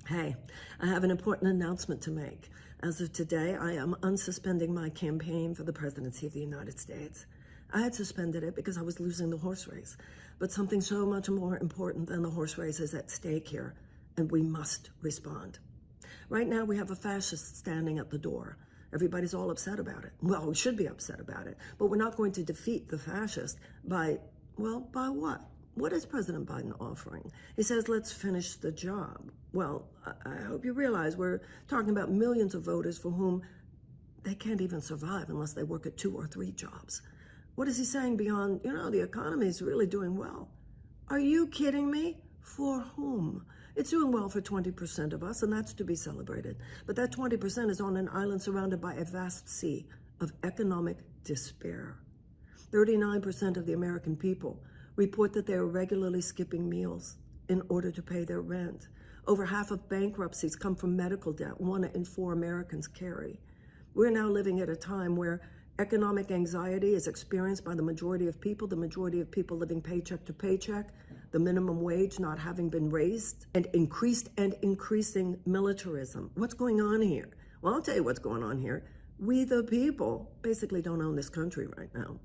Hey, I have an important announcement to make. As of today, I am unsuspending my campaign for the presidency of the United States. I had suspended it because I was losing the horse race. But something so much more important than the horse race is at stake here, and we must respond. Right now, we have a fascist standing at the door. Everybody's all upset about it. Well, we should be upset about it, but we're not going to defeat the fascist by what? What is President Biden offering? He says, let's finish the job. Well, I hope you realize we're talking about millions of voters for whom they can't even survive unless they work at 2 or 3 jobs. What is he saying beyond, the economy is really doing well? Are you kidding me? For whom? It's doing well for 20% of us, and that's to be celebrated. But that 20% is on an island surrounded by a vast sea of economic despair. 39% of the American people report that they are regularly skipping meals in order to pay their rent. Over half of bankruptcies come from medical debt 1 in 4 Americans carry. We're now living at a time where economic anxiety is experienced by the majority of people living paycheck to paycheck, the minimum wage not having been raised, and increasing militarism. What's going on here? Well, I'll tell you what's going on here. We the people basically don't own this country right now.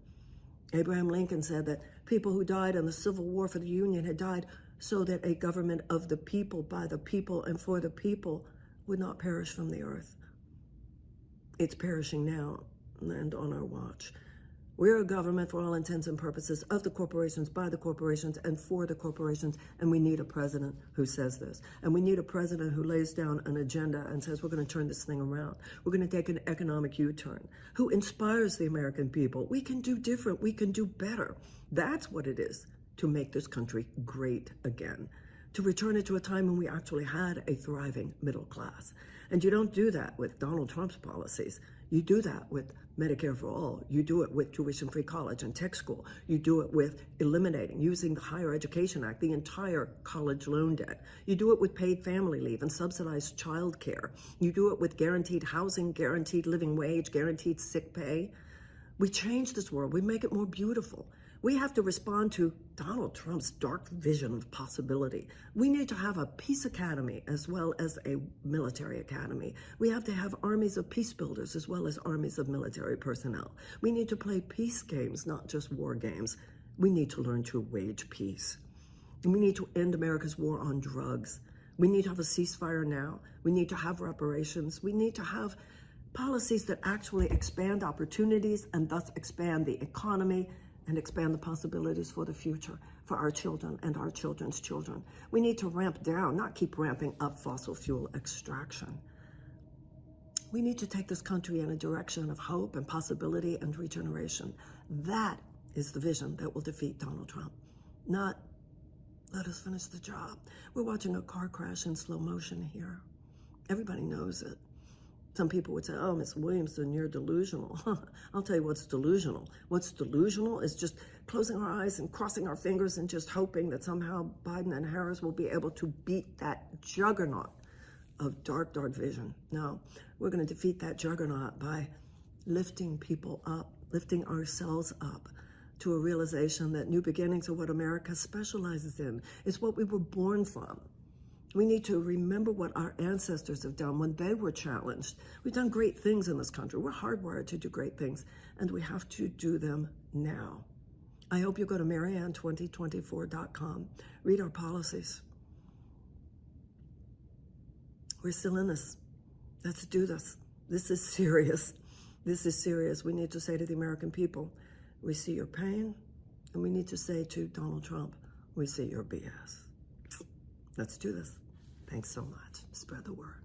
Abraham Lincoln said that people who died in the Civil War for the Union had died so that a government of the people, by the people, and for the people would not perish from the earth. It's perishing now and on our watch. We're a government for all intents and purposes of the corporations, by the corporations, and for the corporations, and we need a president who says this. And we need a president who lays down an agenda and says, we're going to turn this thing around. We're going to take an economic U-turn. Who inspires the American people? We can do different. We can do better. That's what it is to make this country great again, to return it to a time when we actually had a thriving middle class. And you don't do that with Donald Trump's policies. You do that with Medicare for all. You do it with tuition-free college and tech school. You do it with eliminating, using the Higher Education Act, the entire college loan debt. You do it with paid family leave and subsidized child care. You do it with guaranteed housing, guaranteed living wage, guaranteed sick pay. We change this world. We make it more beautiful. We have to respond to Donald Trump's dark vision of possibility. We need to have a peace academy as well as a military academy. We have to have armies of peace builders as well as armies of military personnel. We need to play peace games, not just war games. We need to learn to wage peace. And we need to end America's war on drugs. We need to have a ceasefire now. We need to have reparations. We need to have policies that actually expand opportunities and thus expand the economy and expand the possibilities for the future for our children and our children's children. We need to ramp down, not keep ramping up fossil fuel extraction. We need to take this country in a direction of hope and possibility and regeneration. That is the vision that will defeat Donald Trump, not let us finish the job. We're watching a car crash in slow motion here. Everybody knows it. Some people would say, oh, Ms. Williamson, you're delusional. I'll tell you what's delusional. What's delusional is just closing our eyes and crossing our fingers and just hoping that somehow Biden and Harris will be able to beat that juggernaut of dark, dark vision. No, we're going to defeat that juggernaut by lifting people up, lifting ourselves up to a realization that new beginnings are what America specializes in. It's what we were born from. We need to remember what our ancestors have done when they were challenged. We've done great things in this country. We're hardwired to do great things, and we have to do them now. I hope you go to Marianne2024.com. Read our policies. We're still in this. Let's do this. This is serious. This is serious. We need to say to the American people, we see your pain, and we need to say to Donald Trump, we see your BS. Let's do this. Thanks so much. Spread the word.